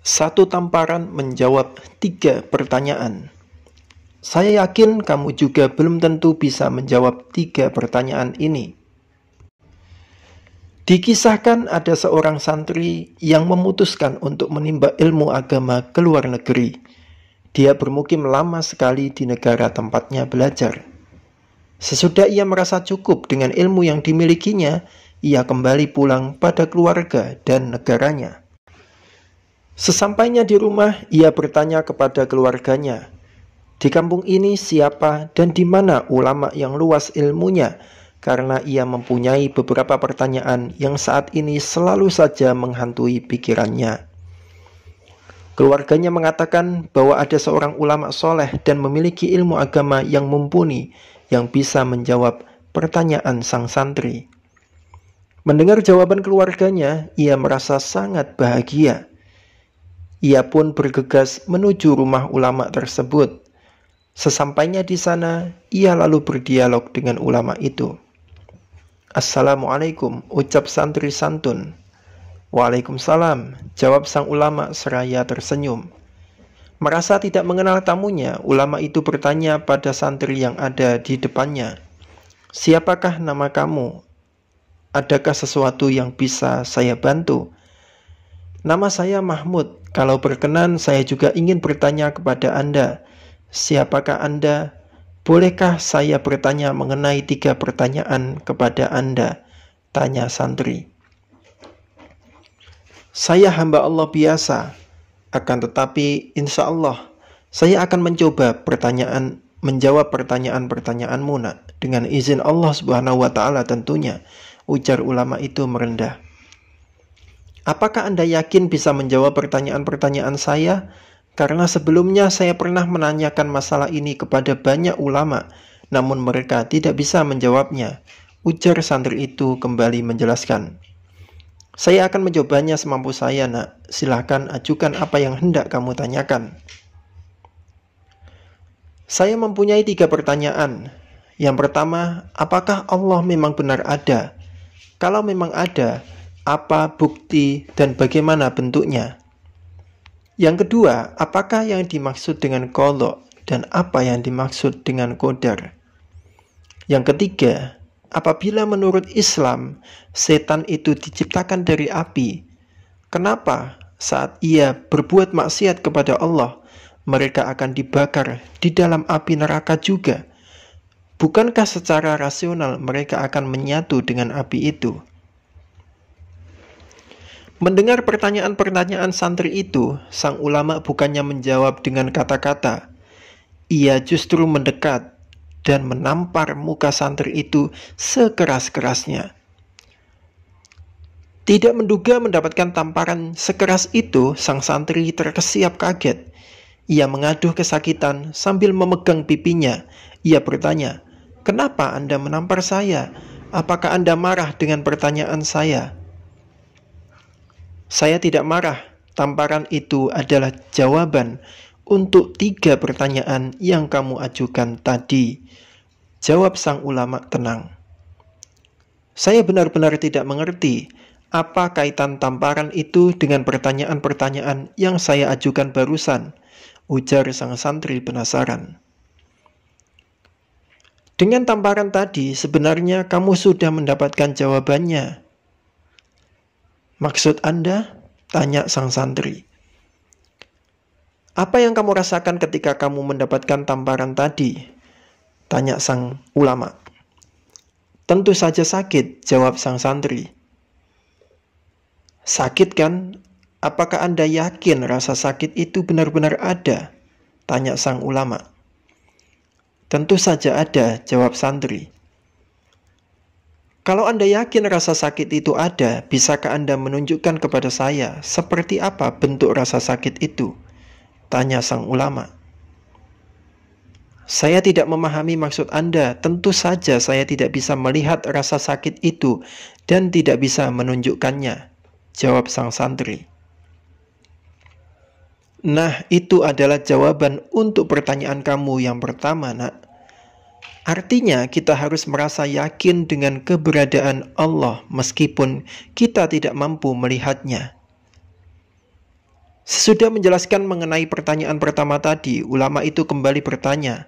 Satu tamparan menjawab 3 pertanyaan. Saya yakin kamu juga belum tentu bisa menjawab 3 pertanyaan ini. Dikisahkan ada seorang santri yang memutuskan untuk menimba ilmu agama ke luar negeri. Dia bermukim lama sekali di negara tempatnya belajar. Sesudah ia merasa cukup dengan ilmu yang dimilikinya, ia kembali pulang pada keluarga dan negaranya. Sesampainya di rumah, ia bertanya kepada keluarganya, "Di kampung ini siapa dan di mana ulama yang luas ilmunya?" Karena ia mempunyai beberapa pertanyaan yang saat ini selalu saja menghantui pikirannya. Keluarganya mengatakan bahwa ada seorang ulama soleh dan memiliki ilmu agama yang mumpuni yang bisa menjawab pertanyaan sang santri. Mendengar jawaban keluarganya, ia merasa sangat bahagia. Ia pun bergegas menuju rumah ulama tersebut. Sesampainya di sana, ia lalu berdialog dengan ulama itu. "Assalamualaikum," ucap santri santun. "Waalaikumsalam," jawab sang ulama seraya tersenyum. Merasa tidak mengenal tamunya, ulama itu bertanya pada santri yang ada di depannya, "Siapakah nama kamu? Adakah sesuatu yang bisa saya bantu?" "Nama saya Mahmud. Kalau berkenan saya juga ingin bertanya kepada Anda. Siapakah Anda? Bolehkah saya bertanya mengenai 3 pertanyaan kepada Anda?" tanya santri. "Saya hamba Allah biasa. Akan tetapi insya Allah saya akan mencoba menjawab pertanyaan-pertanyaanmu nak. Dengan izin Allah Subhanahu wa Ta'ala tentunya," ujar ulama itu merendah. "Apakah Anda yakin bisa menjawab pertanyaan-pertanyaan saya? Karena sebelumnya saya pernah menanyakan masalah ini kepada banyak ulama, namun mereka tidak bisa menjawabnya," ujar santri itu kembali menjelaskan. "Saya akan mencobanya semampu saya nak. Silahkan ajukan apa yang hendak kamu tanyakan." "Saya mempunyai 3 pertanyaan. Yang pertama, apakah Allah memang benar ada? Kalau memang ada, apa bukti dan bagaimana bentuknya? Yang kedua, apakah yang dimaksud dengan qadha dan apa yang dimaksud dengan qadar? Yang ketiga, apabila menurut Islam setan itu diciptakan dari api, kenapa saat ia berbuat maksiat kepada Allah mereka akan dibakar di dalam api neraka juga? Bukankah secara rasional mereka akan menyatu dengan api itu?" Mendengar pertanyaan-pertanyaan santri itu, sang ulama bukannya menjawab dengan kata-kata. Ia justru mendekat dan menampar muka santri itu sekeras-kerasnya. Tidak menduga mendapatkan tamparan sekeras itu, sang santri terkesiap kaget. Ia mengaduh kesakitan sambil memegang pipinya. Ia bertanya, "Kenapa Anda menampar saya? Apakah Anda marah dengan pertanyaan saya?" "Saya tidak marah. Tamparan itu adalah jawaban untuk 3 pertanyaan yang kamu ajukan tadi," jawab sang ulama tenang. "Saya benar-benar tidak mengerti apa kaitan tamparan itu dengan pertanyaan-pertanyaan yang saya ajukan barusan," ujar sang santri penasaran. "Dengan tamparan tadi sebenarnya kamu sudah mendapatkan jawabannya." "Maksud Anda?" tanya sang santri. "Apa yang kamu rasakan ketika kamu mendapatkan tamparan tadi?" tanya sang ulama. "Tentu saja sakit," jawab sang santri. "Sakit kan? Apakah Anda yakin rasa sakit itu benar-benar ada?" tanya sang ulama. "Tentu saja ada," jawab santri. "Kalau Anda yakin rasa sakit itu ada, bisakah Anda menunjukkan kepada saya seperti apa bentuk rasa sakit itu?" tanya sang ulama. "Saya tidak memahami maksud Anda. Tentu saja saya tidak bisa melihat rasa sakit itu dan tidak bisa menunjukkannya," jawab sang santri. "Nah, itu adalah jawaban untuk pertanyaan kamu yang pertama, nak. Artinya kita harus merasa yakin dengan keberadaan Allah meskipun kita tidak mampu melihatnya. Sesudah menjelaskan mengenai pertanyaan pertama tadi, ulama itu kembali bertanya,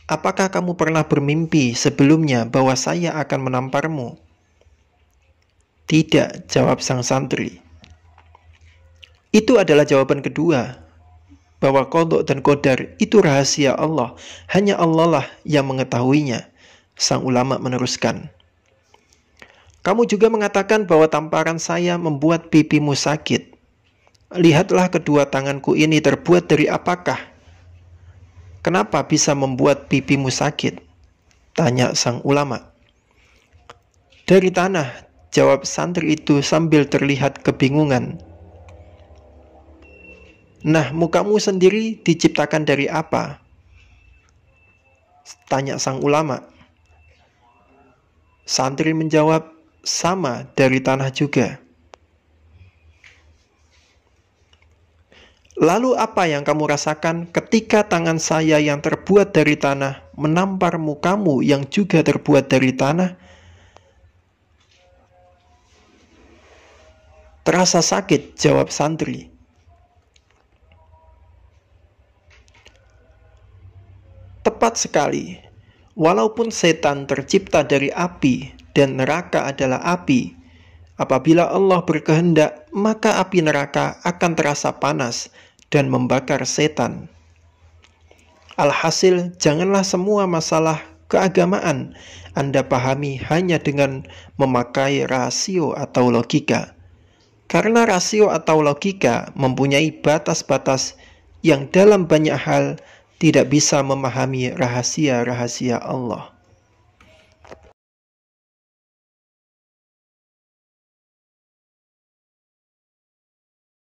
apakah kamu pernah bermimpi sebelumnya bahwa saya akan menamparmu? Tidak, jawab sang santri. Itu adalah jawaban kedua, bahwa qadha dan qadar itu rahasia Allah, hanya Allah lah yang mengetahuinya. Sang ulama meneruskan, kamu juga mengatakan bahwa tamparan saya membuat pipimu sakit. Lihatlah kedua tanganku ini terbuat dari apakah? Kenapa bisa membuat pipimu sakit? Tanya sang ulama. Dari tanah, jawab santri itu sambil terlihat kebingungan. Nah, mukamu sendiri diciptakan dari apa? Tanya sang ulama. Santri menjawab, sama, dari tanah juga. Lalu apa yang kamu rasakan ketika tangan saya yang terbuat dari tanah menampar mukamu yang juga terbuat dari tanah? Terasa sakit, jawab santri. Tepat sekali. Walaupun setan tercipta dari api dan neraka adalah api, apabila Allah berkehendak, maka api neraka akan terasa panas dan membakar setan. Alhasil, janganlah semua masalah keagamaan Anda pahami hanya dengan memakai rasio atau logika. Karena rasio atau logika mempunyai batas-batas yang dalam banyak hal tidak bisa memahami rahasia-rahasia Allah.